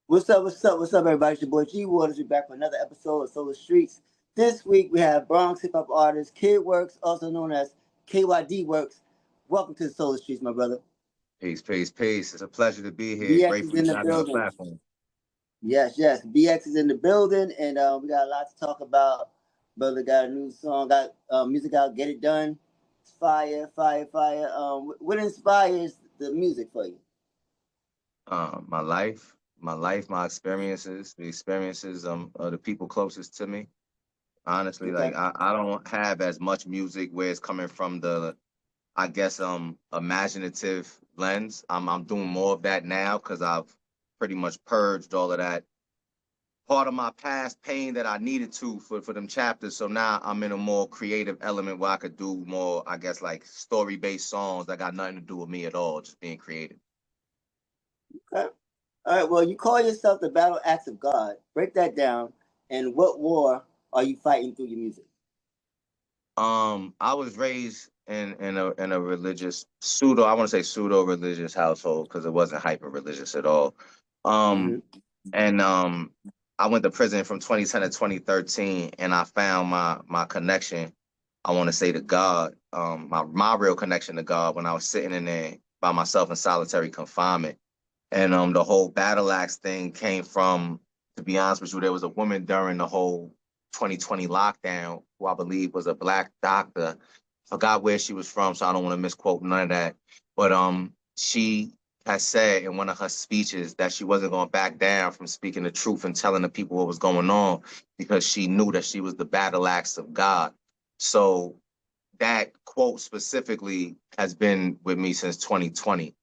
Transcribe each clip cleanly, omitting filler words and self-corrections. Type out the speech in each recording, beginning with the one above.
What's up? What's up? What's up, everybody? It's your boy G Waters. We're back for another episode of Solar Streets. This week we have Bronx hip hop artist KYD Works, also known as KYD Works. Welcome to the Solar Streets, my brother. Peace, peace, peace. It's a pleasure to be here. BX is Grateful in you the got me on the building. platform. Yes. BX is in the building, and we got a lot to talk about. Brother got a new song, got music out. Get it done. It's fire, fire, fire. What inspires the music for you? My life, my experiences, the experiences of the people closest to me. Honestly, Okay. like I don't have as much music where it's coming from the, I guess, imaginative lens. I'm doing more of that now because I've pretty much purged all of that part of my past pain that I needed to for them chapters. So now I'm in a more creative element where I could do more, I guess, like story-based songs that got nothing to do with me at all, just being creative. Okay. All right. Well, you call yourself the battle axe of God. Break that down. And what war are you fighting through your music? I was raised in a religious pseudo, I want to say pseudo religious household because it wasn't hyper religious at all. Mm-hmm. Um, and I went to prison from 2010 to 2013, and I found my connection. I want to say to God, my real connection to God when I was sitting in there by myself in solitary confinement. And the whole battle axe thing came from, to be honest with you, there was a woman during the whole 2020 lockdown who I believe was a black doctor. Forgot where she was from, so I don't want to misquote none of that. But she has said in one of her speeches that she wasn't going to back down from speaking the truth and telling the people what was going on because she knew that she was the battle axe of God. So that quote specifically has been with me since 2020.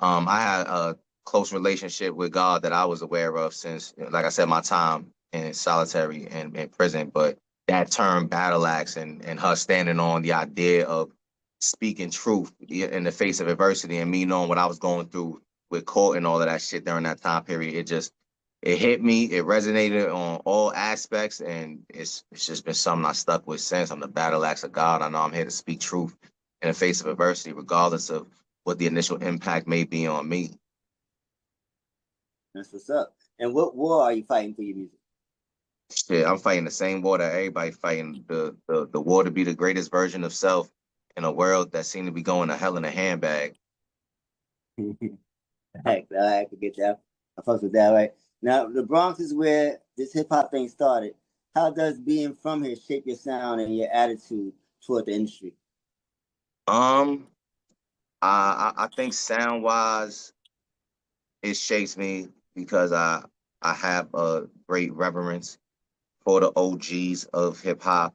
I had a close relationship with God that I was aware of since, like I said, my time in solitary and in prison. But that term battle axe and her standing on the idea of speaking truth in the face of adversity and me knowing what I was going through with court and all of that shit during that time period, it hit me. It resonated on all aspects, and it's just been something I stuck with since. I'm the battle axe of God. I know I'm here to speak truth in the face of adversity, regardless of what the initial impact may be on me. That's what's up. And what war are you fighting through your music? Shit, I'm fighting the same war that everybody fighting, the war to be the greatest version of self in a world that seemed to be going to hell in a handbag. I could get that. I fucks with that, right? Now, the Bronx is where this hip hop thing started. How does being from here shape your sound and your attitude toward the industry? Um, I think sound wise, it shapes me because I have a great reverence for the OGs of hip hop.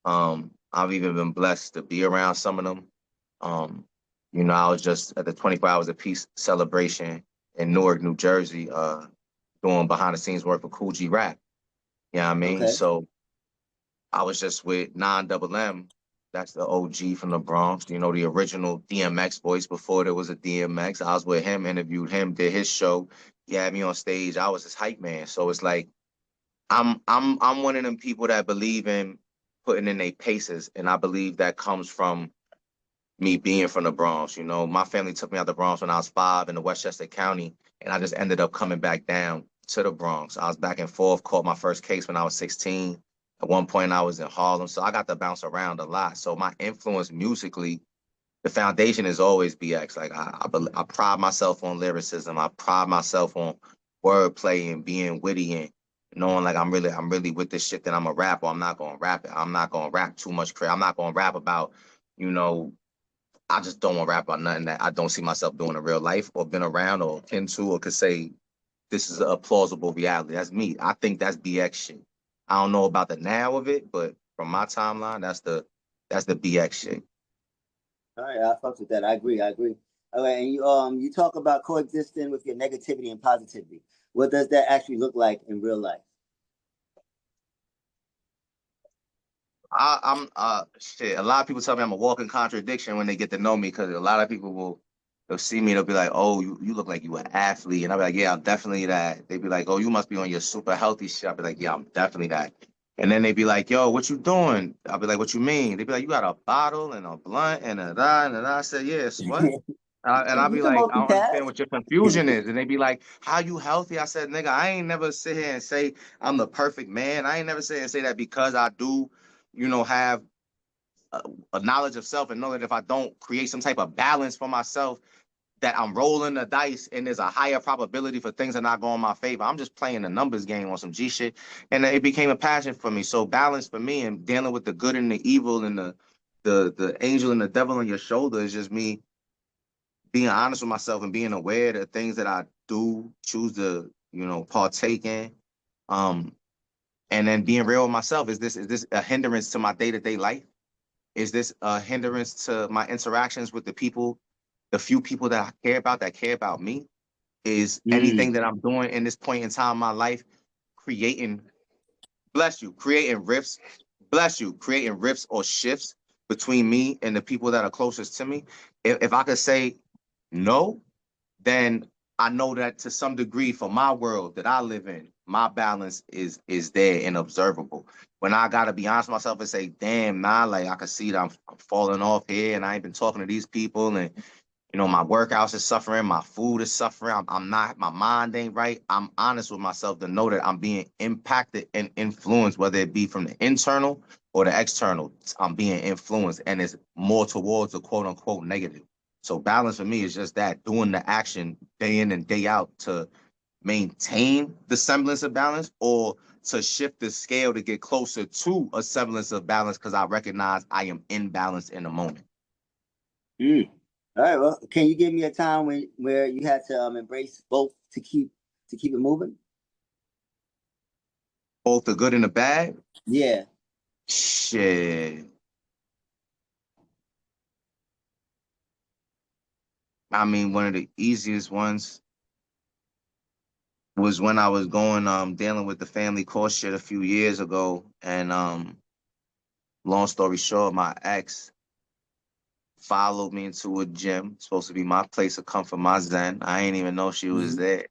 I've even been blessed to be around some of them. Um, I was just at the 24 Hours of Peace celebration in Newark, New Jersey, doing behind the scenes work for Cool G Rap. You know what I mean? Okay. So I was just with 9 That's the OG from the Bronx, the original DMX voice before there was a DMX. I was with him, interviewed him, did his show. He had me on stage. I was his hype man. So it's like I'm one of them people that believe in putting in their paces, and I believe that comes from me being from the Bronx. My family took me out the Bronx when I was 5 in the Westchester County, and I just ended up coming back down to the Bronx. I was back and forth, caught my first case when I was 16. At one point, I was in Harlem, so I got to bounce around a lot. So my influence musically, the foundation is always BX. Like I pride myself on lyricism. I pride myself on wordplay and being witty and knowing like I'm really with this shit that I'm a rapper. I'm not gonna rap it. I'm not gonna rap too much crazy. I'm not gonna rap about, you know, I just don't want to rap about nothing that I don't see myself doing in real life or been around or into or could say this is a plausible reality. That's me. I think that's BX shit. I don't know about the now of it, but from my timeline, that's the BX shit. All right, I fucks with that. I agree. All right, and you talk about coexisting with your negativity and positivity. What does that actually look like in real life? I'm shit. A lot of people tell me I'm a walking contradiction when they get to know me because a lot of people they'll see me, they'll be like, "Oh, you look like you an athlete," and I'll be like, "Yeah, I'm definitely that." They'd be like, "Oh, you must be on your super healthy shit." I'll be like, "Yeah, I'm definitely that." And then they'd be like, "Yo, what you doing?" I'll be like, "What you mean?" They'd be like, "You got a bottle and a blunt and a da and a da." I said, "Yes, what?" And I'll You be can like, I don't multitask. understand what your confusion is. And they be like, how you healthy? I said, nigga, I ain't never sit here and say I'm the perfect man. I ain't never sit here and say that because I do, have a knowledge of self and know that if I don't create some type of balance for myself, that I'm rolling the dice and there's a higher probability for things to not go in my favor. I'm just playing the numbers game on some G shit. And it became a passion for me. So balance for me and dealing with the good and the evil and the angel and the devil on your shoulder is just me being honest with myself and being aware of the things that I do choose to, partake in. Um, and then being real with myself. Is this a hindrance to my day-to-day life? Is this a hindrance to my interactions with the few people that I care about me? Is anything that I'm doing in this point in time in my life creating, bless you, creating rifts, bless you, creating rifts or shifts between me and the people that are closest to me? If I could say no, then I know that to some degree for my world that I live in, my balance is there and observable. When I gotta be honest with myself and say, damn, nah, like I can see that I'm falling off here and I ain't been talking to these people and my workouts is suffering, my food is suffering. I'm not, my mind ain't right. I'm honest with myself to know that I'm being impacted and influenced, whether it be from the internal or the external. I'm being influenced and it's more towards the quote unquote negative. So balance for me is just that, doing the action day in and day out to maintain the semblance of balance or to shift the scale to get closer to a semblance of balance because I recognize I am in balance in the moment. All right. Well, can you give me a time where you had to embrace both to keep it moving? Both the good and the bad? Yeah. Shit. I mean, one of the easiest ones was when I was dealing with the family court shit a few years ago. And long story short, my ex followed me into a gym, supposed to be my place of comfort, my zen. I ain't even know she was there.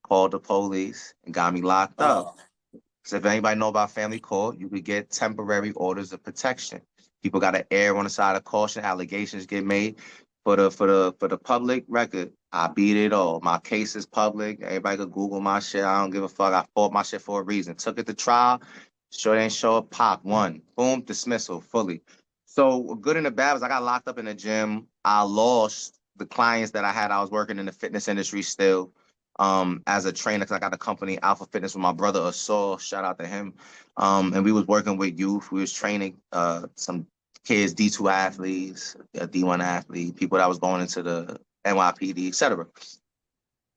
Called the police and got me locked up. Oh. So if anybody know about family court, you could get temporary orders of protection. People got to err on the side of caution. Allegations get made for the public record. I beat it all. My case is public. Everybody could Google my shit. I don't give a fuck. I fought my shit for a reason. Took it to trial. Sure didn't show up. Pop one. Boom. Dismissal fully. So good and the bad was I got locked up in the gym. I lost the clients that I had. I was working in the fitness industry still as a trainer because I got a company Alpha Fitness with my brother Assaul, shout out to him. And we was working with youth. We was training some kids, D2 athletes, D1 athlete, people that was going into the NYPD, etc.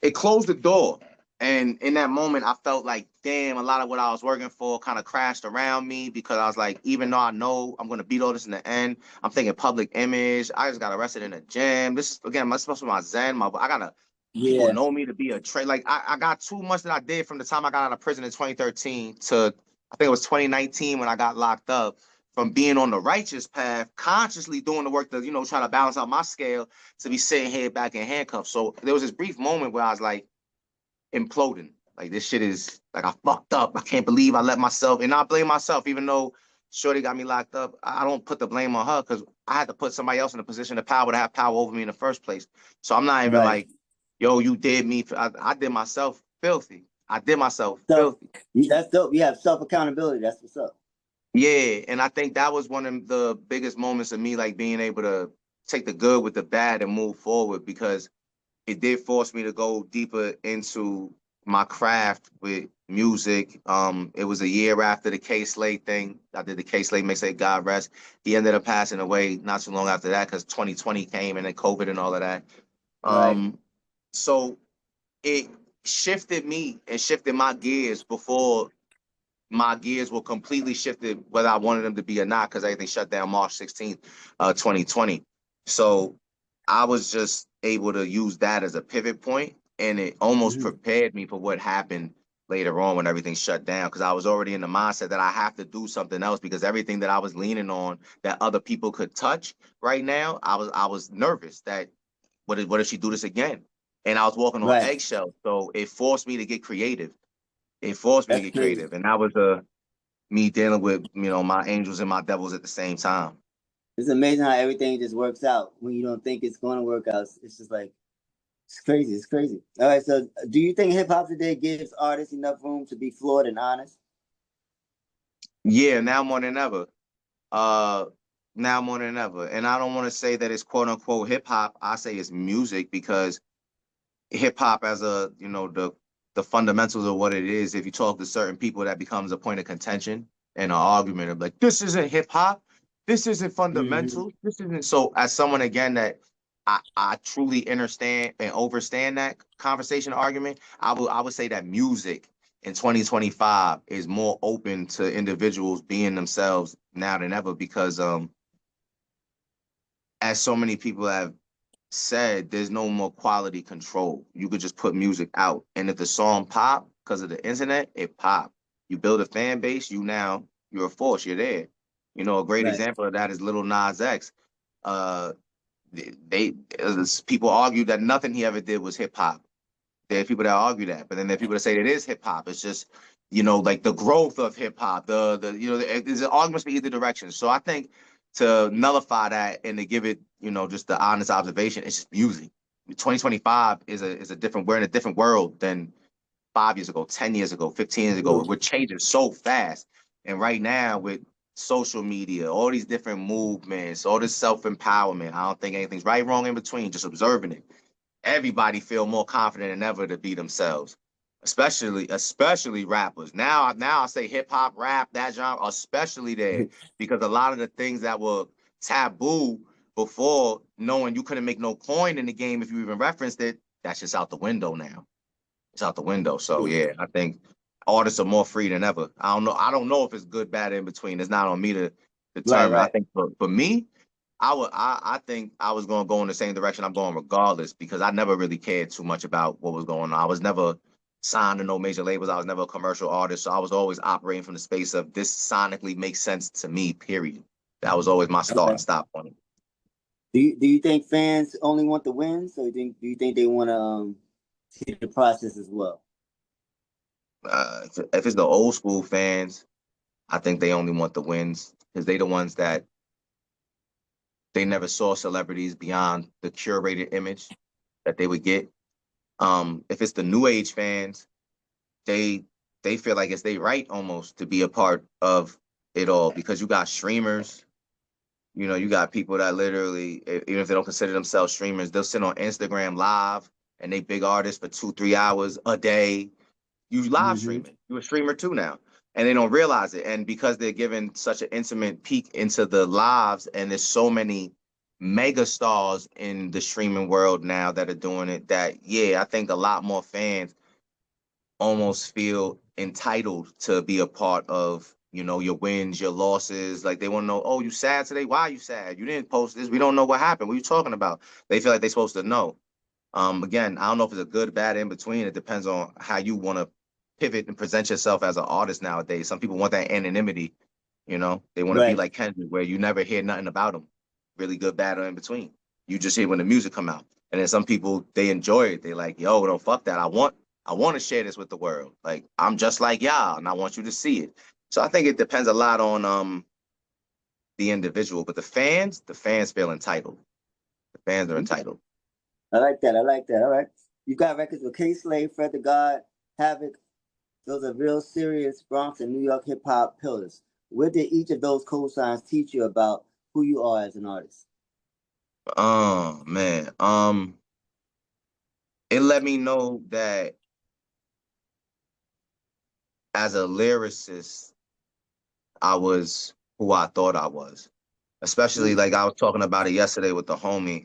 It closed the door. And in that moment, I felt like, damn, a lot of what I was working for kind of crashed around me because I was like, even though I know I'm going to beat all this in the end, I'm thinking public image. I just got arrested in a gym. This is, again, my supposed to be my zen. I got to, people Yeah. know me to be a trade. Like, I got too much that I did from the time I got out of prison in 2013 to, I think it was 2019 when I got locked up, from being on the righteous path, consciously doing the work to, trying to balance out my scale to be sitting here back in handcuffs. So there was this brief moment where I was like, imploding. Like this shit is like I fucked up. I can't believe I let myself, and I blame myself, even though Shorty got me locked up. I don't put the blame on her because I had to put somebody else in a position of power to have power over me in the first place. So I'm not even Right. like, yo, you did me. I did myself filthy. I did myself So filthy. that's dope. You have self accountability. That's what's up. Yeah, and I think that was one of the biggest moments of me, like being able to take the good with the bad and move forward because it did force me to go deeper into my craft with music. It was a year after the K Slade thing. I did the K Slade mixtape, God rest. He ended up passing away not too long after that because 2020 came and then COVID and all of that. Right. So it shifted me and shifted my gears before my gears were completely shifted, whether I wanted them to be or not, because everything shut down March 16th, 2020. So I was just able to use that as a pivot point, and it almost prepared me for what happened later on when everything shut down, because I was already in the mindset that I have to do something else because everything that I was leaning on that other people could touch right now, I was nervous that what if she do this again? And I was walking on Right. eggshells. So it forced me to get creative. It forced me to That's get crazy. creative. And that was me dealing with, my angels and my devils at the same time. It's amazing how everything just works out when you don't think it's going to work out. It's just like it's crazy. It's crazy. All right. So, do you think hip hop today gives artists enough room to be flawed and honest? Yeah, now more than ever. Uh, Now more than ever. And I don't want to say that it's quote unquote hip hop. I say it's music because hip hop as a, the fundamentals of what it is. If you talk to certain people, that becomes a point of contention and an argument of like, this isn't hip hop, this isn't Mm-hmm. fundamental, this isn't. So as someone again that I truly understand and overstand that conversation argument, I would say that music in 2025 is more open to individuals being themselves now than ever because as so many people have said, there's no more quality control. You could just put music out, and if the song pop because of the internet, it pop. You build a fan base, you're a force. You're there. A great Right. example of that is Little Nas X. Uh, people argue that nothing he ever did was hip hop. There are people that argue that, but then there are people that say it is hip hop. It's just, like the growth of hip hop. There's arguments for either direction. So I think to nullify that and to give it, just the honest observation, it's just music. 2025 is a different. We're in a different world than 5 years ago, 10 years ago, 15 years ago. True. We're changing so fast, and right now with social media, all these different movements, all this self empowerment, I don't think anything's right, wrong, in between. Just observing it, everybody feel more confident than ever to be themselves, especially rappers. Now I say hip hop, rap, that genre, especially there, because a lot of the things that were taboo before, knowing you couldn't make no coin in the game if you even referenced it, that's just out the window now. It's out the window. So True. yeah, I think artists are more free than ever. I don't know. I don't know if it's good, bad, in between. It's not on me to Right. determine. I Right. think for me, I think I was gonna go in the same direction I'm going regardless because I never really cared too much about what was going on. I was never signed to no major labels. I was never a commercial artist. So I was always operating from the space of this sonically makes sense to me, period. That was always my start Okay. and stop point. Do you think fans only want the wins, or do you think they want to see the process as well? If it's the old school fans, I think they only want the wins because they the ones that they never saw celebrities beyond the curated image that they would get. If it's the new age fans, they they feel like it's their right almost to be a part of it all because you got streamers, you got people that literally, even if they don't consider themselves streamers, they'll sit on Instagram live and they big artists for 2 3 hours a day. You live Mm-hmm. streaming. You're a streamer too now. And they don't realize it. And because they're given such an intimate peek into the lives, and there's so many mega stars in the streaming world now that are doing it, that yeah, I think a lot more fans almost feel entitled to be a part of, your wins, your losses. Like they want to know, oh, you sad today? Why are you sad? You didn't post this. We don't know what happened. What are you talking about? They feel like they're supposed to know. Again, I don't know if it's a good, bad, in between. It depends on how you want to pivot and present yourself as an artist nowadays. Some people want that anonymity, they want to be Right. like Kendrick, where you never hear nothing about them. Really good, bad, or in between. You just hear when the music come out. And then some people they enjoy it. They like, yo, no, fuck that. I want to share this with the world. Like I'm just like y'all, and I want you to see it. So I think it depends a lot on the individual, but the fans feel entitled. The fans are Okay. entitled. I like that. I like that. All right. You've got records with K Slave, Fred the God, Havoc. Those are real serious Bronx and New York hip hop pillars. What did each of those cosigns teach you about who you are as an artist? Oh man. It let me know that as a lyricist, I was who I thought I was. Especially Mm, like I was talking about it yesterday with the homie.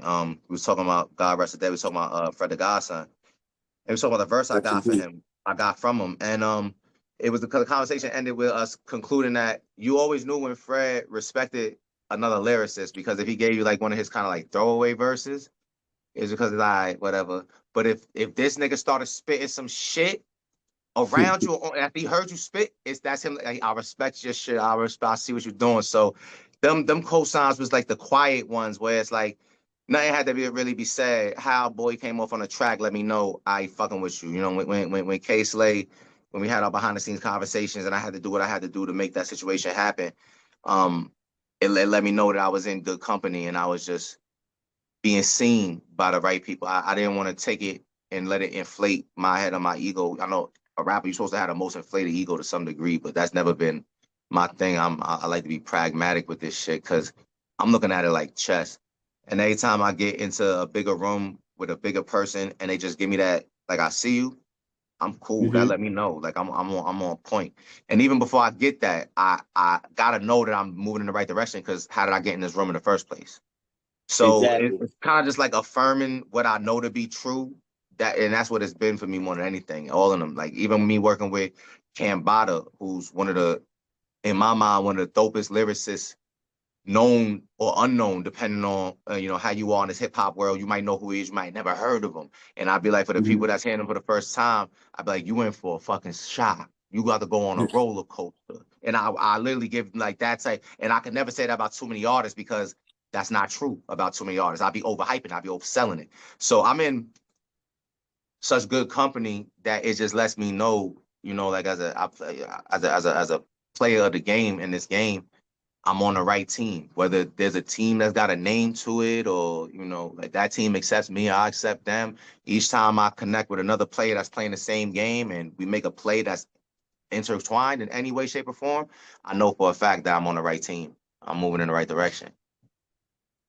We was talking about God rest the day. We was talking about Fred the Godson. And we was talking about the verse I rest in got for peace. him. I got from him. And it was the conversation ended with us concluding that you always knew when Fred respected another lyricist because if he gave you like one of his kind of like throwaway verses, it's because it's all right, whatever. But if this nigga started spitting some shit around you after he heard you spit, that's him. Like, I respect your shit. I see what you're doing. So them cosigns was like the quiet ones where it's like nothing had to really be said. How boy came off on the track, let me know I ain't fucking with you. When K Slay, when we had our behind the scenes conversations and I had to do what I had to do to make that situation happen. Um it let me know that I was in good company and I was just being seen by the right people. I didn't want to take it and let it inflate my head or my ego. I know a rapper, you're supposed to have the most inflated ego to some degree, but that's never been my thing. I like to be pragmatic with this shit because I'm looking at it like chess. And every time I get into a bigger room with a bigger person and they just give me that, like, I see you, I'm cool. That Mm-hmm. let me know. Like I'm on point. And even before I get that, I gotta know that I'm moving in the right direction because how did I get in this room in the first place? So Exactly. it's kind of just like affirming what I know to be true. And that's what it's been for me more than anything. All of them, like even me working with Cambada, who's one of the, in my mind, one of the dopest lyricists, known or unknown, depending on how you are in this hip hop world. You might know who he is, you might never heard of him. And I'd be like, for the Mm-hmm. people that's hearing him for the first time, I'd be like, you in for a fucking shock. You got to go on a roller coaster. And I literally give like that type. And I could never say that about too many artists because that's not true about too many artists. I'd be overhyping, I'd be overselling it. So I'm in such good company that it just lets me know, like as a player of the game in this game, I'm on the right team. Whether there's a team that's got a name to it or, like that team accepts me, I accept them. Each time I connect with another player that's playing the same game and we make a play that's intertwined in any way, shape, or form, I know for a fact that I'm on the right team. I'm moving in the right direction.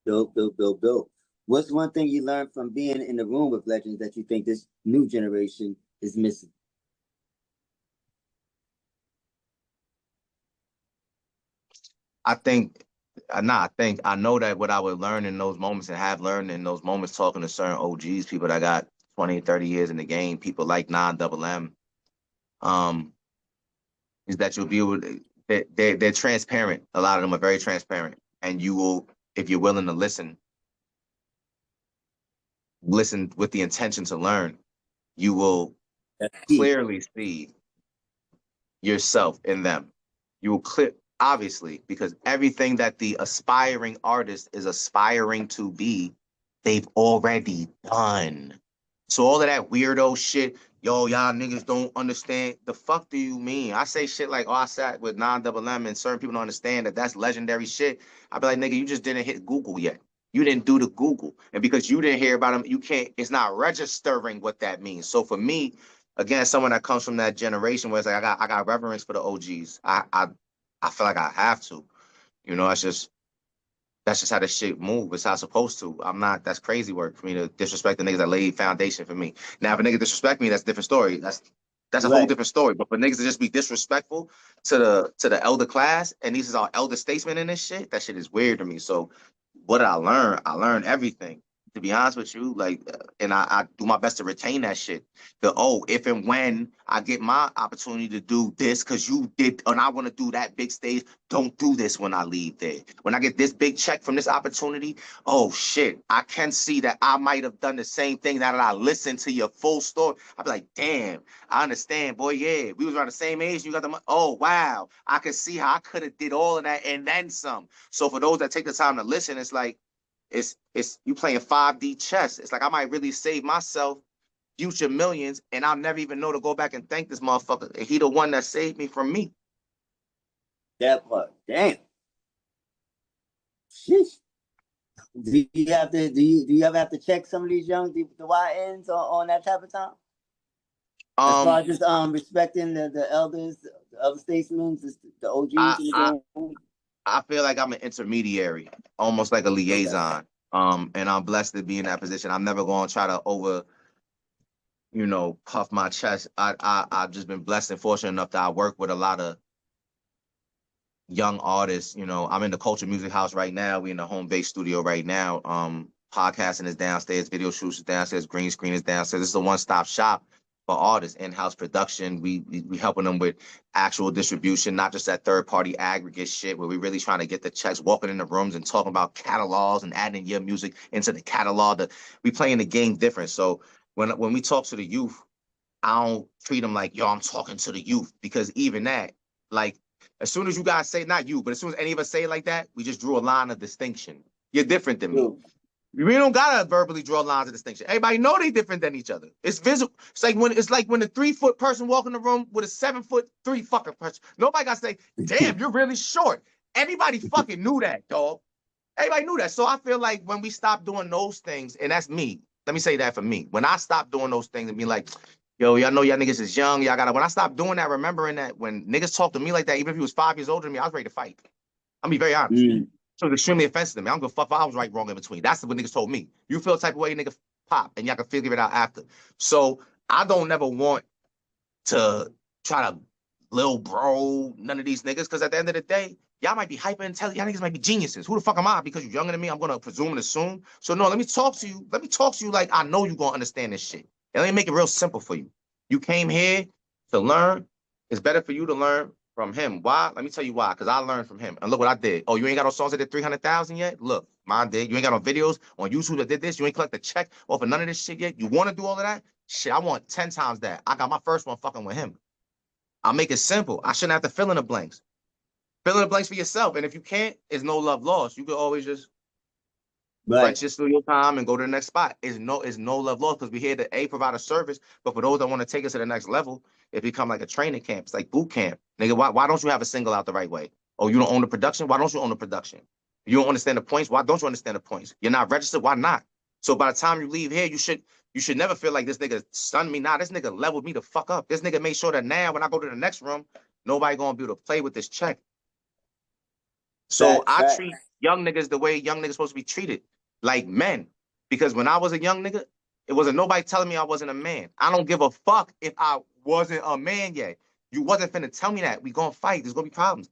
Dope, dope, dope, dope. What's one thing you learned from being in the room with legends that you think this new generation is missing? I think, I think I know that what I would learn in those moments and have learned in those moments talking to certain OGs, people that got 20, 30 years in the game, people like Non-Double M, um, is that you'll be able to, they're transparent. A lot of them are very transparent. And you will, if you're willing to listen with the intention to learn, you will That's key. clearly see yourself in them. You will clear, obviously, because everything that the aspiring artist is aspiring to be, they've already done. So all of that weirdo shit, yo, y'all niggas don't understand. The fuck do you mean? I say shit like, oh, I sat with Non-Double M and certain people don't understand that that's legendary shit. I be like, nigga, you just didn't hit Google yet. You didn't do the Google. And because you didn't hear about them, you can't, it's not registering what that means. So for me, again, someone that comes from that generation where it's like I got reverence for the OGs. I feel like I have to. That's just how the shit move. It's how it's supposed to. I'm not. That's crazy work for me to disrespect the niggas that laid foundation for me. Now, if a nigga disrespect me, that's a different story. That's a whole Right. different story. But for niggas to just be disrespectful to the elder class, and these is our elder statesmen in this shit, that shit is weird to me. So, what did I learn? I learned everything. To be honest with you, like, and I do my best to retain that shit. If and when I get my opportunity to do this, because you did, and I want to do that big stage, don't do this when I leave there. When I get this big check from this opportunity, oh shit, I can see that I might have done the same thing now that I listened to your full story. I'd be like, damn, I understand, boy. Yeah, we was around the same age. You got the money. Oh wow, I could see how I could have did all of that and then some. So for those that take the time to listen, it's like it's you playing 5D chess. It's like I might really save myself future millions, and I'll never even know to go back and thank this motherfucker. He the one that saved me from me. That part. Damn. Sheesh. Do you ever have to check some of these the YNs on that type of time? As far Um, as just respecting the elders, the other statesmen, the OGs I in I the game. I feel like I'm an intermediary, almost like a liaison. And I'm blessed to be in that position. I'm never going to try to puff my chest. I've just been blessed and fortunate enough that I work with a lot of young artists. I'm in the Culture Music House right now. We in the home base studio right now. Podcasting is downstairs, video shoots is downstairs, green screen is downstairs. This is a one-stop shop for artists, in-house production. We helping them with actual distribution, not just that third-party aggregate shit where we really trying to get the checks, walking in the rooms and talking about catalogs and adding your music into the catalog. We playing the game different. So when we talk to the youth, I don't treat them like, yo, I'm talking to the youth, because even that, like, as soon as you guys say, not you, but as soon as any of us say it like that, we just drew a line of distinction. You're different than me. True. We don't gotta verbally draw lines of distinction. Everybody know they different than each other. It's visible. It's like when a 3-foot person walk in the room with a 7'3" fucking person. Nobody gotta say, damn, you're really short. Everybody fucking knew that, dog. Everybody knew that. So I feel like when we stop doing those things, and that's me. Let me say that for me. When I stop doing those things and be like, yo, y'all know y'all niggas is young, y'all gotta. When I stop doing that, remembering that when niggas talk to me like that, even if he was 5 years older than me, I was ready to fight. I'm be very honest. So it's extremely offensive to me. I don't give a fuck if I was right, wrong, in between. That's what niggas told me. You feel the type of way, nigga, pop, and y'all can figure it out after. So I don't never want to try to little bro none of these niggas, because at the end of the day, y'all might be hyper intelligent. Y'all niggas might be geniuses. Who the fuck am I? Because you're younger than me, I'm gonna presume and assume. So no, let me talk to you. Let me talk to you like I know you gonna understand this shit. And let me make it real simple for you. You came here to learn. It's better for you to learn from him. Why? Let me tell you why. Because I learned from him. And look what I did. Oh, you ain't got no songs that did 300,000 yet? Look, mine did. You ain't got no videos on YouTube that did this. You ain't collect a check off of none of this shit yet. You want to do all of that? Shit, I want 10 times that. I got my first one fucking with him. I'll make it simple. I shouldn't have to fill in the blanks. Fill in the blanks for yourself. And if you can't, it's no love lost. You could always just rent your studio time and go to the next spot. It's no love lost, because we're here to provide a service. But for those that want to take us to the next level, it become like a training camp. It's like boot camp. Nigga, why don't you have a single out the right way? Oh, you don't own the production? Why don't you own the production? You don't understand the points? Why don't you understand the points? You're not registered? Why not? So by the time you leave here, you should never feel like this nigga stunned me. Nah, this nigga leveled me the fuck up. This nigga made sure that now when I go to the next room, nobody gonna be able to play with this check. So I treat young niggas the way young niggas supposed to be treated, like men. Because when I was a young nigga, it wasn't nobody telling me I wasn't a man. I don't give a fuck if I wasn't a man yet. You wasn't finna tell me that. We gonna fight. There's gonna be problems.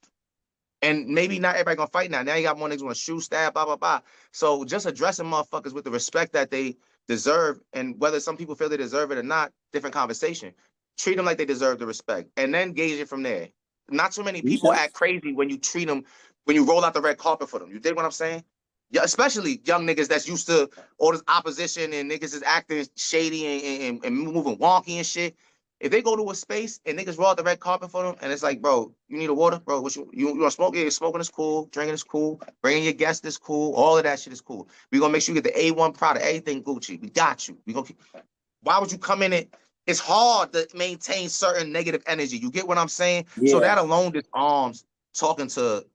And maybe not everybody gonna fight now. Now you got more niggas want to shoot, stab, blah, blah, blah. So just addressing motherfuckers with the respect that they deserve, and whether some people feel they deserve it or not, different conversation. Treat them like they deserve the respect, and then gauge it from there. Not too many people act crazy when you treat them, when you roll out the red carpet for them. You dig what I'm saying? Yeah, especially young niggas that's used to all this opposition and niggas is acting shady and moving wonky and shit. If they go to a space and niggas roll out the red carpet for them, and it's like, bro, you need a water, bro. What you want to smoke? Yeah, smoking is cool. Drinking is cool. Bringing your guests is cool. All of that shit is cool. We gonna make sure you get the A1 product, everything Gucci. We got you. We gonna keep. Why would you come in it? It's hard to maintain certain negative energy. You get what I'm saying? Yeah. So that alone disarms talking to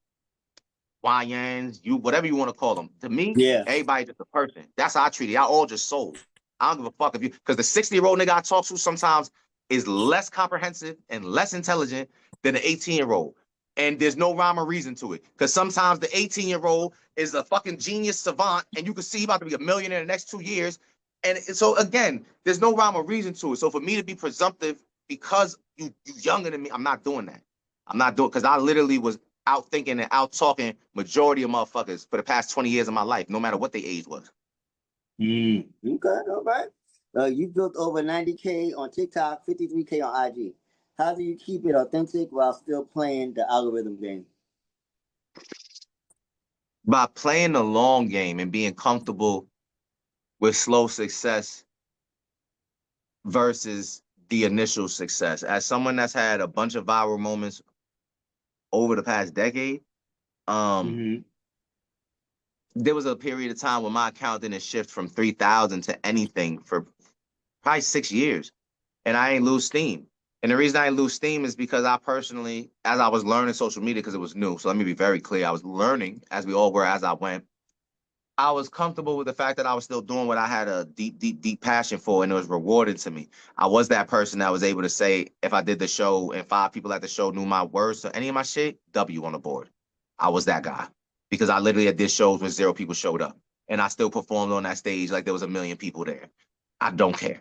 YNs, you whatever you want to call them. To me, everybody just a person. That's how I treat it. Y'all all just souls. I don't give a fuck if you, because the 60-year-old nigga I talk to sometimes is less comprehensive and less intelligent than the 18-year-old. And there's no rhyme or reason to it. Because sometimes the 18-year-old is a fucking genius savant, and you can see he's about to be a millionaire in the next 2 years. And so again, there's no rhyme or reason to it. So for me to be presumptive because you younger than me, I'm not doing that. I'm not doing, because I literally was out thinking and out talking majority of motherfuckers for the past 20 years of my life, no matter what their age was. Okay, all right. You built over 90K on TikTok, 53K on IG. How do you keep it authentic while still playing the algorithm game? By playing the long game and being comfortable with slow success versus the initial success. As someone that's had a bunch of viral moments over the past decade, there was a period of time when my account didn't shift from 3,000 to anything for probably 6 years, and I ain't lose steam. And the reason I ain't lose steam is because I personally, as I was learning social media, because it was new, so let me be very clear, I was learning, as we all were as I went, I was comfortable with the fact that I was still doing what I had a deep passion for, and it was rewarding to me. I was that person that was able to say, if I did the show and 5 people at the show knew my words to any of my shit, W on the board. I was that guy, because I literally did shows where 0 people showed up, and I still performed on that stage like there was 1 million people there. I don't care.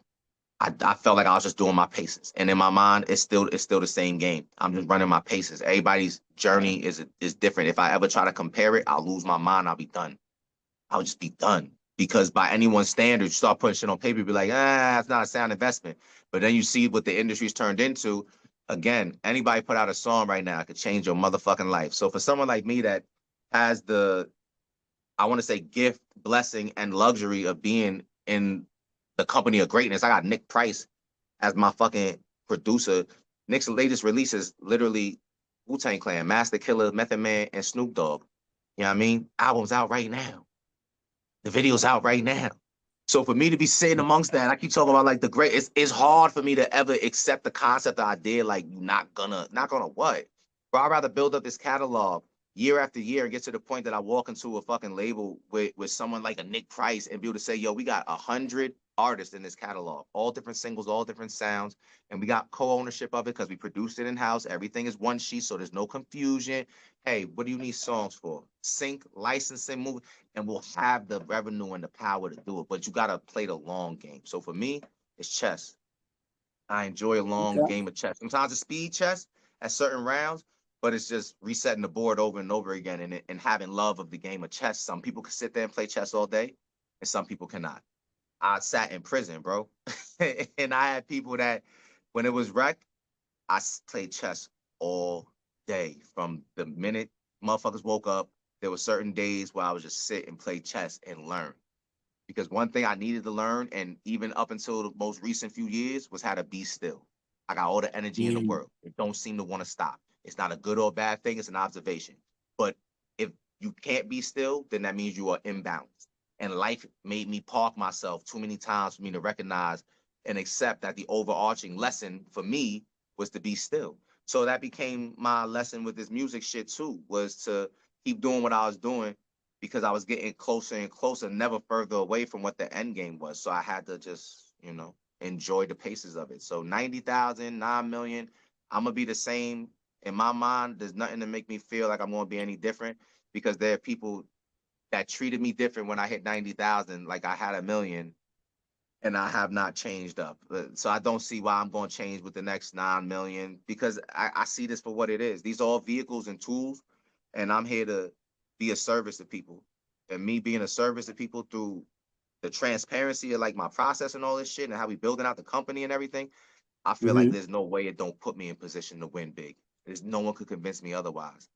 I felt like I was just doing my paces, and in my mind, it's still the same game. I'm just running my paces. Everybody's journey is different. If I ever try to compare it, I'll lose my mind. I'll be done. I'll just be done, because by anyone's standards, you start putting shit on paper, you be like, it's not a sound investment. But then you see what the industry's turned into. Again, anybody put out a song right now could change your motherfucking life. So for someone like me that has the, I want to say, gift, blessing, and luxury of being in the company of greatness. I got Nick Price as my fucking producer. Nick's latest release is literally Wu-Tang Clan, Master Killer, Method Man, and Snoop Dogg. You know what I mean? Album's out right now. The video's out right now. So for me to be sitting amongst that, I keep talking about like the great, it's hard for me to ever accept the concept, the idea, like not gonna what? Bro, I'd rather build up this catalog year after year and get to the point that I walk into a fucking label with someone like a Nick Price and be able to say, yo, we got 100 artists in this catalog, all different singles, all different sounds, and we got co-ownership of it because we produced it in-house. Everything is one sheet, so there's no confusion. Hey, what do you need songs for? Sync, licensing, move, and we'll have the revenue and the power to do it. But you gotta play the long game. So for me, it's chess. I enjoy a long Okay. game of chess. Sometimes it's speed chess at certain rounds, but it's just resetting the board over and over again and having love of the game of chess. Some people can sit there and play chess all day, and some people cannot. I sat in prison, bro. And I had people that, when it was rec, played chess all day. From the minute motherfuckers woke up, there were certain days where I would just sit and play chess and learn. Because one thing I needed to learn, and even up until the most recent few years, was how to be still. I got all the energy in the Mm. world. It don't seem to want to stop. It's not a good or bad thing. It's an observation. But if you can't be still, then that means you are imbalanced. And life made me park myself too many times for me to recognize and accept that the overarching lesson for me was to be still. So that became my lesson with this music shit too, was to keep doing what I was doing because I was getting closer and closer, never further away from what the end game was. So I had to just, enjoy the paces of it. So 90,000, 9 million, I'm gonna be the same. In my mind, there's nothing to make me feel like I'm gonna be any different because there are people that treated me different when I hit 90,000, like I had 1 million, and I have not changed up. So I don't see why I'm going to change with the next 9 million because I see this for what it is. These are all vehicles and tools, and I'm here to be a service to people. And me being a service to people through the transparency of like my process and all this shit and how we building out the company and everything, I feel like Mm-hmm. there's no way it don't put me in position to win big. There's no one could convince me otherwise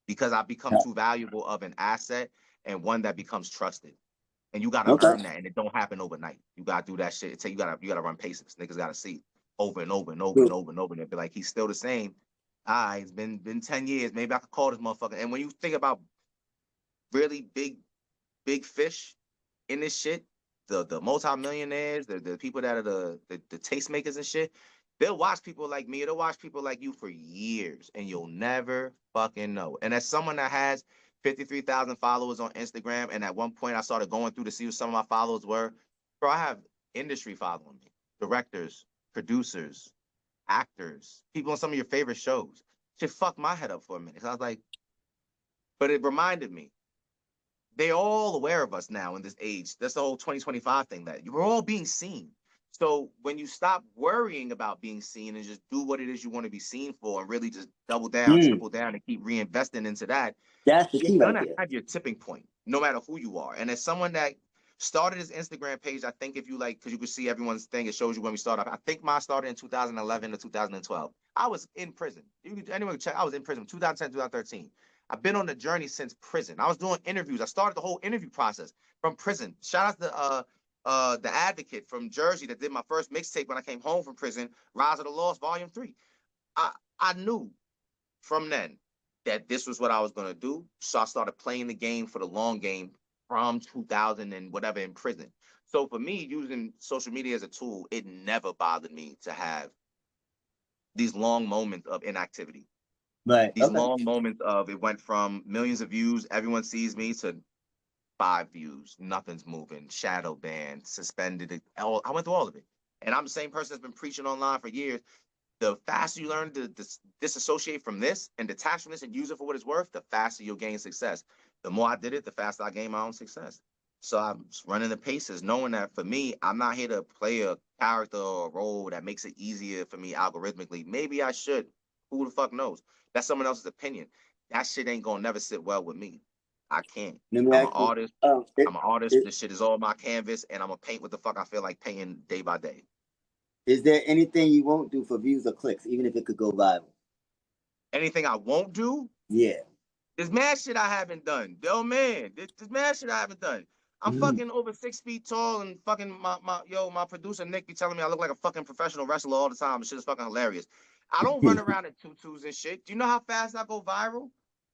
because I become too valuable of an asset and one that becomes trusted. And you gotta Okay. earn that, and it don't happen overnight. You gotta do that shit. You gotta run paces. Niggas gotta see over and over and over and Good. over and over and be like, he's still the same. It's been 10 years. Maybe I could call this motherfucker. And when you think about really big fish in this shit, the multimillionaires, the people that are the tastemakers and shit, they'll watch people like me, they'll watch people like you for years, and you'll never fucking know. And as someone that has 53,000 followers on Instagram, and at one point I started going through to see who some of my followers were, bro, I have industry following me, directors, producers, actors, people on some of your favorite shows. Shit fucked my head up for a minute. So I was like, but it reminded me they're all aware of us now in this age. That's the whole 2025 thing that we're all being seen. So when you stop worrying about being seen and just do what it is you want to be seen for and really just double down, Mm. triple down and keep reinvesting into that, That's the you're key right gonna there. have your tipping point, no matter who you are. And as someone that started his Instagram page, I think if you like, because you can see everyone's thing, it shows you when we started. I think mine started in 2011 or 2012. I was in prison. Anyone can check. I was in prison 2010, 2013. I've been on the journey since prison. I was doing interviews. I started the whole interview process from prison. Shout out to the Advocate from Jersey that did my first mixtape when I came home from prison, Rise of the Lost, Volume 3. I knew from then that this was what I was gonna do. So I started playing the game for the long game from 2000 and whatever in prison. So for me, using social media as a tool, it never bothered me to have these long moments of inactivity. Right. These Okay. long moments of it went from millions of views, everyone sees me, to 5 views, nothing's moving, shadow banned, suspended. I went through all of it. And I'm the same person that's been preaching online for years. The faster you learn to disassociate from this and detach from this and use it for what it's worth, the faster you'll gain success. The more I did it, the faster I gained my own success. So I'm just running the paces, knowing that for me, I'm not here to play a character or a role that makes it easier for me algorithmically. Maybe I should. Who the fuck knows? That's someone else's opinion. That shit ain't gonna never sit well with me. I can't. Let me I'm an ask you. artist. It, I'm an artist. it, This shit is all my canvas, and I'm gonna paint what the fuck I feel like painting day by day. is there anything you won't do for views or clicks, even if it could go viral? Anything I won't do, Yeah. there's mad shit I haven't done. Yo, man, there's mad shit I haven't done. I'm Mm-hmm. fucking over 6 feet tall, and fucking my producer Nick be telling me I look like a fucking professional wrestler all the time. Shit is fucking hilarious. I don't run around in tutus and shit. Do you know how fast I go viral?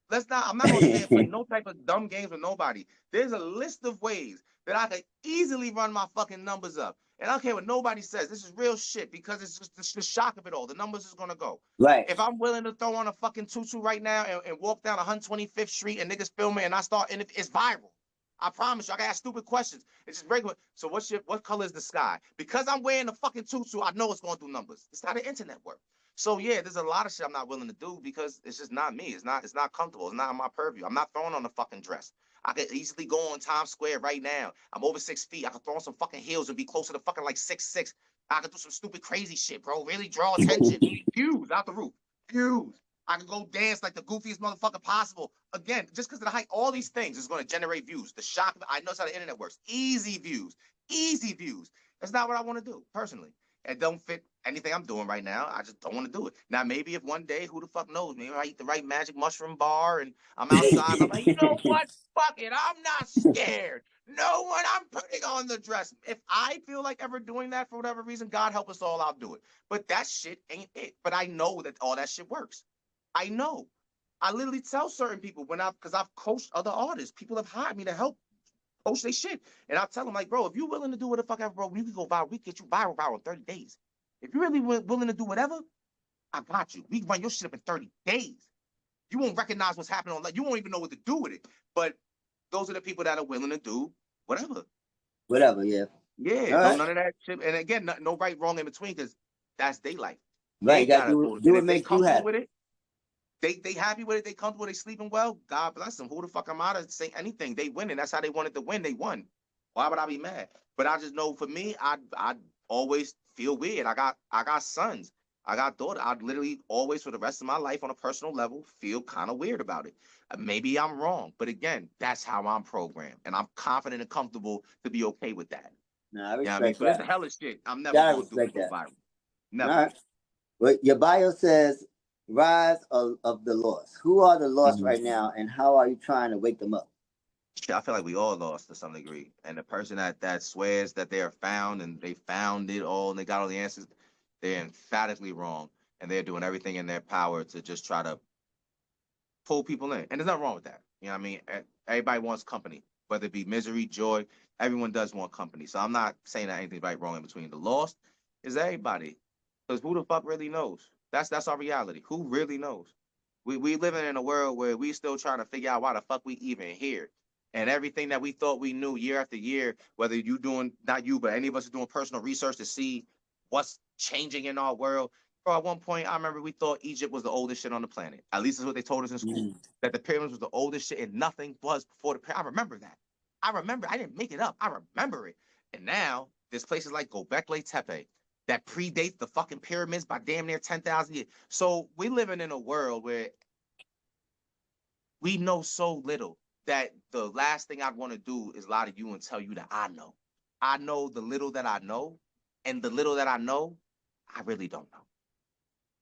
I'm not gonna stay and play no type of dumb games with nobody. There's a list of ways that I could easily run my fucking numbers up. And I don't care what nobody says. This is real shit because it's just the shock of it all. The numbers is gonna go. Right. If I'm willing to throw on a fucking tutu right now and walk down 125th Street and niggas film it and I start and it's viral. I promise you, I gotta ask stupid questions. It's just regular. So what color is the sky? Because I'm wearing a fucking tutu, I know it's gonna do numbers. It's how the internet work. So yeah, there's a lot of shit I'm not willing to do because it's just not me. It's not comfortable. It's not in my purview. I'm not throwing on a fucking dress. I could easily go on Times Square right now. I'm over 6 feet. I could throw on some fucking heels and be closer to fucking like 6'6". I could do some stupid crazy shit, bro. Really draw attention. Views out the roof. Views. I could go dance like the goofiest motherfucker possible. Again, just because of the height, all these things is going to generate views. The shock, I know how the internet works. Easy views. Easy views. That's not what I want to do, personally. It don't fit anything I'm doing right now. I just don't want to do it. Now, maybe if one day, who the fuck knows? Maybe I eat the right magic mushroom bar and I'm outside. And I'm like, you know what? Fuck it. I'm not scared. No one. I'm putting on the dress. If I feel like ever doing that for whatever reason, God help us all, I'll do it. But that shit ain't it. But I know that all that shit works. I know. I literally tell certain people because I've coached other artists. People have hired me to help coach their shit. And I'll tell them, like, bro, if you're willing to do what the fuck ever, bro, you can go viral. We can get you viral in 30 days. If you're really willing to do whatever, I got you. We can run your shit up in 30 days. You won't recognize what's happening on. You won't even know what to do with it. But those are the people that are willing to do whatever. Whatever, yeah. Yeah, none of that shit. And again, no right, wrong in between because that's their life. Right, They you gotta do what makes you happy. With it, they happy with it, they comfortable, they sleeping well, God bless them. Who the fuck am I to say anything? They winning. That's how they wanted to win. They won. Why would I be mad? But I just know for me, I always feel weird. I got sons. I got daughters. I literally always for the rest of my life on a personal level feel kind of weird about it. Maybe I'm wrong, but again, that's how I'm programmed. And I'm confident and comfortable to be okay with that. Nah, I respect you know what I mean? that. So this hella shit. I'm never Gotta going to do it that. viral. Never. All right. But your bio says rise of the lost. Who are the lost right now, and how are you trying to wake them up? I feel like we all lost to some degree. And the person that swears that they are found and they found it all and they got all the answers, they're emphatically wrong. And they're doing everything in their power to just try to pull people in. And there's nothing wrong with that. You know what I mean? Everybody wants company, whether it be misery, joy, everyone does want company. So I'm not saying that anything's right, wrong in between. The lost is everybody. Because who the fuck really knows? That's our reality. Who really knows? We living in a world where we still trying to figure out why the fuck we even here. And everything that we thought we knew year after year, whether you doing, not you, but any of us are doing personal research to see what's changing in our world. Bro, at one point, I remember we thought Egypt was the oldest shit on the planet. At least that's what they told us in school. That the pyramids was the oldest shit and nothing was before the pyramids. I remember that. I didn't make it up. I remember it. And now there's places like Gobekli Tepe that predates the fucking pyramids by damn near 10,000 years. So we living in a world where we know so little that the last thing I'd want to do is lie to you and tell you that I know. I know the little that I know, and the little that I know, I really don't know.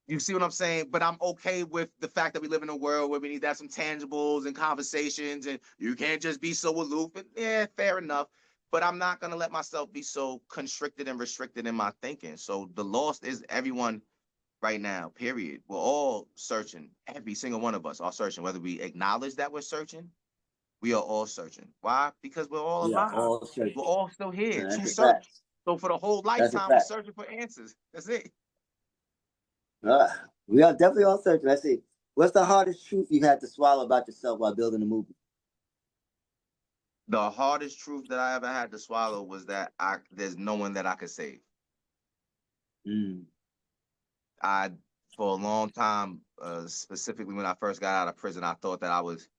You see what I'm saying? But I'm okay with the fact that we live in a world where we need to have some tangibles and conversations, and you can't just be so aloof. And yeah, fair enough. But I'm not gonna let myself be so constricted and restricted in my thinking. So the lost is everyone right now, period. We're all searching. Every single one of us are searching. Whether we acknowledge that we're searching, we are all searching. Why? Because we're all alive. All we're all still here that's to a search. fact. So for the whole lifetime, we're searching for answers. That's it. We are definitely all searching. Let's see. What's the hardest truth you had to swallow about yourself while building a movie? The hardest truth that I ever had to swallow was that there's no one that I could save. I, for a long time, specifically when I first got out of prison, I thought that I was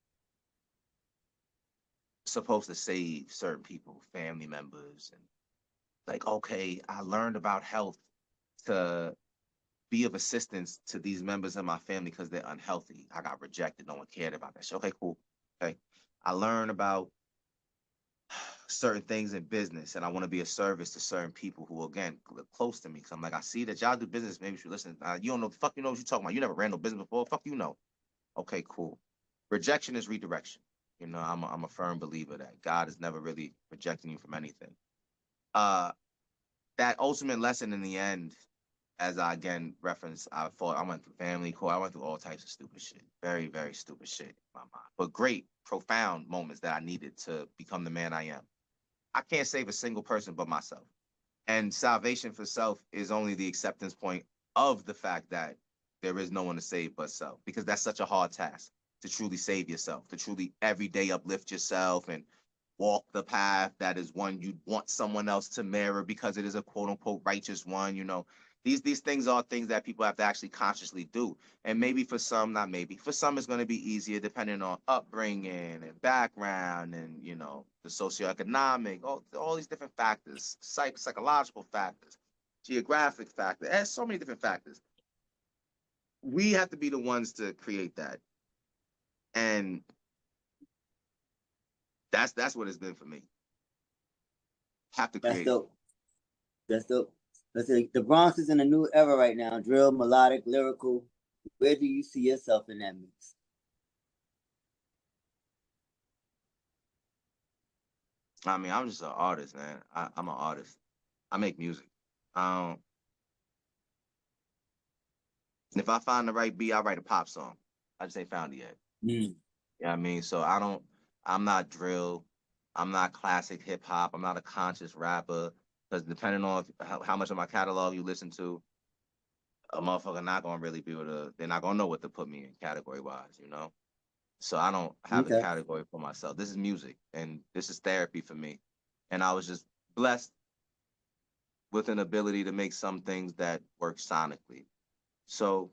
supposed to save certain people, family members, and like, okay, I learned about health to be of assistance to these members of my family because they're unhealthy. I got rejected. No one cared about that shit. Okay, cool. Okay. I learned about certain things in business and I want to be a service to certain people who, again, live close to me. Cause I'm like, I see that y'all do business. Maybe you should listen. You don't know, fuck, you know what you're talking about. You never ran no business before. Fuck, you know. Okay, cool. Rejection is redirection. You know, I'm a firm believer that God is never really rejecting you from anything. That ultimate lesson in the end, as I again referenced, I went through family court, I went through all types of stupid shit. Very, very stupid shit in my mind. But great, profound moments that I needed to become the man I am. I can't save a single person but myself. And salvation for self is only the acceptance point of the fact that there is no one to save but self, because that's such a hard task to truly save yourself, to truly every day uplift yourself and walk the path that is one you'd want someone else to mirror because it is a quote unquote righteous one. You know, these things are things that people have to actually consciously do. And maybe for some, not maybe, for some it's going to be easier depending on upbringing and background and, you know, the socioeconomic, all these different factors, psychological factors, geographic factors. There's so many different factors. We have to be the ones to create that. And that's what it's been for me. Have to That's create dope. That's dope. Let's say the Bronx is in a new era right now. Drill, melodic, lyrical. Where do you see yourself in that mix? I mean, I'm just an artist, man. I'm an artist. I make music. Um, if I find the right beat, I write a pop song. I just ain't found it yet. Mm. Yeah, I mean, so I'm not drill. I'm not classic hip hop. I'm not a conscious rapper. Because depending on how much of my catalog you listen to, a motherfucker not gonna really be able to. They're not gonna know what to put me in category wise, you know. So I don't have a Okay. category for myself. This is music, and this is therapy for me. And I was just blessed with an ability to make some things that work sonically. So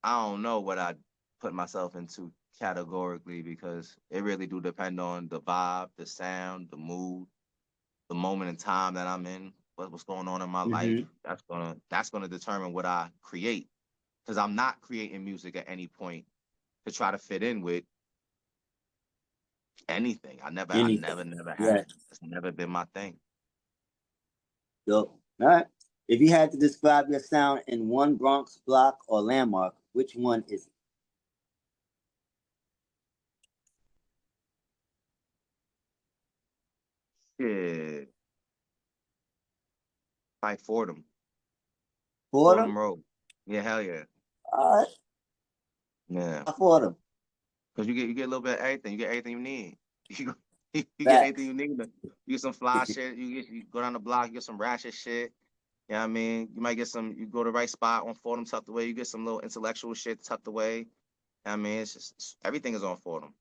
I don't know what I'd put myself into categorically because it really do depend on the vibe, the sound, the mood, the moment in time that I'm in, what's going on in my life. Mm-hmm. That's gonna determine what I create. Because I'm not creating music at any point to try to fit in with anything. Anything. Never Yeah. have. It's never been my thing. Dope. All right. If you had to describe your sound in one Bronx block or landmark, which one is Yeah, like Fordham, it? Fordham? Fordham Road. Yeah, hell yeah, All right. yeah. Fordham. Because you get a little bit of everything. You get everything you need. You get everything Facts. you need. You get some fly shit. You go down the block. You get some ratchet shit. You know what I mean? You might get some. You go to the right spot on Fordham tucked away. You get some little intellectual shit tucked away. I mean, everything is on Fordham.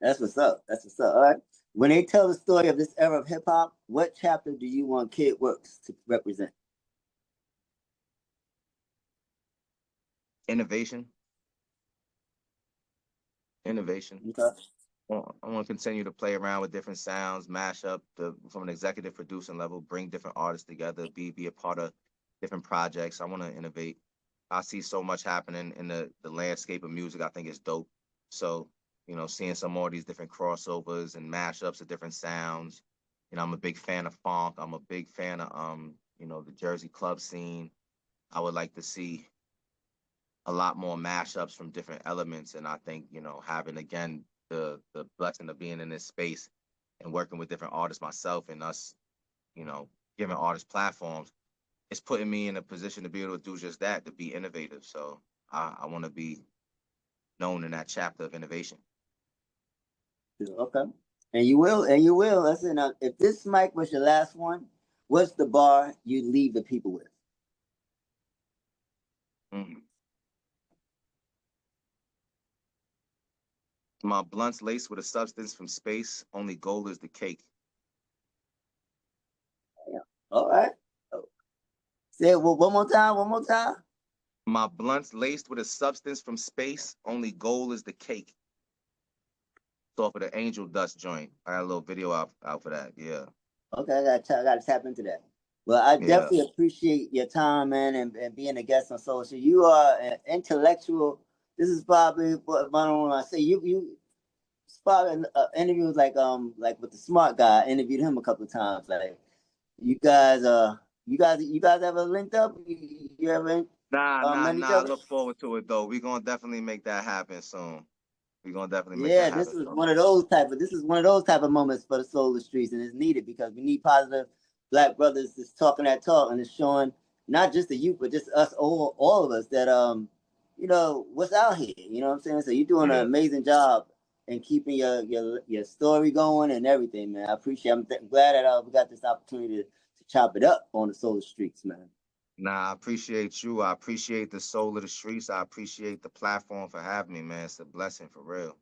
That's what's up. That's what's up. All right. When they tell the story of this era of hip hop, what chapter do you want KYD Works to represent? Innovation, innovation. Okay. I want to continue to play around with different sounds, mash up from an executive producing level, bring different artists together, be a part of different projects. I want to innovate. I see so much happening in the landscape of music. I think it's dope. So, you know, seeing some more of these different crossovers and mashups of different sounds. You know, I'm a big fan of funk. I'm a big fan of you know, the Jersey club scene. I would like to see a lot more mashups from different elements. And I think, you know, having again the blessing of being in this space and working with different artists myself and us, you know, giving artists platforms, it's putting me in a position to be able to do just that, to be innovative. So I want to be known in that chapter of innovation. Okay. And you will, and you will. Listen, now, if this mic was your last one, what's the bar you'd leave the people with? Mm. My blunts laced with a substance from space, only gold is the cake. Yeah. All right. Oh, say it one more time. One more time. My blunts laced with a substance from space, only gold is the cake. It's off of the Angel Dust joint. I got a little video out for that. Yeah. Okay, I got to tap into that. Well, I Yeah. definitely appreciate your time, man, and being a guest on social. You are an intellectual. This is probably what I don't want to say. You it's probably interviews like with the smart guy. I interviewed him a couple of times. Like you guys ever linked up? You ever Nah. met each I other? look forward to it though. We're gonna definitely make that happen soon. We're gonna definitely make Yeah, that happen soon. this is one of those type of moments for the soul of the streets, and it's needed because we need positive black brothers that's talking that talk and it's showing not just the youth, but just us all of us that you know what's out here. You know what I'm saying? So you're doing an Yeah. amazing job and keeping your story going and everything, man. I appreciate it. I'm glad that we got this opportunity to chop it up on the Solar Streets, man. Nah, I appreciate you. I appreciate the soul of the streets. I appreciate the platform for having me, man. It's a blessing for real.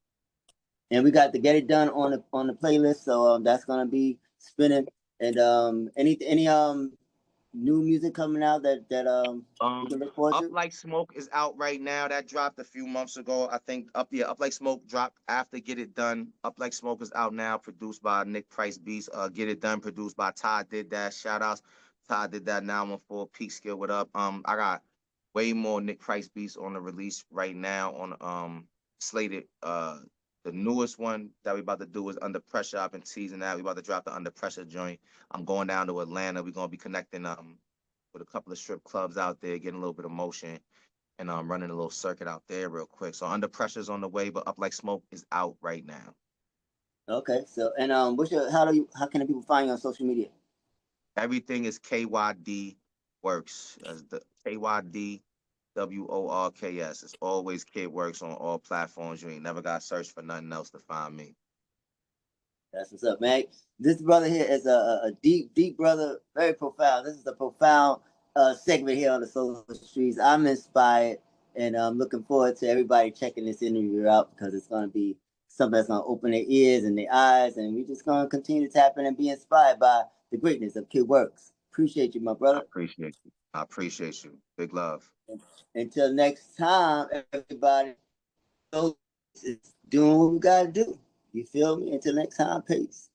And we got to Get It Done on the playlist, so that's gonna be spinning. And any new music coming out that we can look forward Up to? Like Smoke is out right now. That dropped a few months ago. I think Up Like Smoke dropped after Get It Done. Up Like Smoke is out now, produced by Nick Price Beats. Get It Done, produced by Todd Did That. Shout outs. Todd Did That now. I'm for Peak Skill. What up? I got way more Nick Price Beats on the release right now on slated. The newest one that we about to do is Under Pressure. I've been teasing that. We about to drop the Under Pressure joint. I'm going down to Atlanta. We're gonna be connecting with a couple of strip clubs out there, getting a little bit of motion, and running a little circuit out there real quick. So Under Pressure's on the way, but Up Like Smoke is out right now. Okay, so and how can the people find you on social media? Everything is KYD Works. As the KYD WORKS. It's always Kid Works on all platforms. You ain't never got to search for nothing else to find me. That's what's up, man. This brother here is a deep brother, very profound. This is a profound segment here on the Solar Streets. I'm inspired, and I'm looking forward to everybody checking this interview out because it's going to be something that's going to open their ears and their eyes, and we're just going to continue to tap in and be inspired by the greatness of Kid Works. Appreciate you, my brother. I appreciate you. I appreciate you. Big love. Until next time, everybody, doing what we got to do. You feel me? Until next time, peace.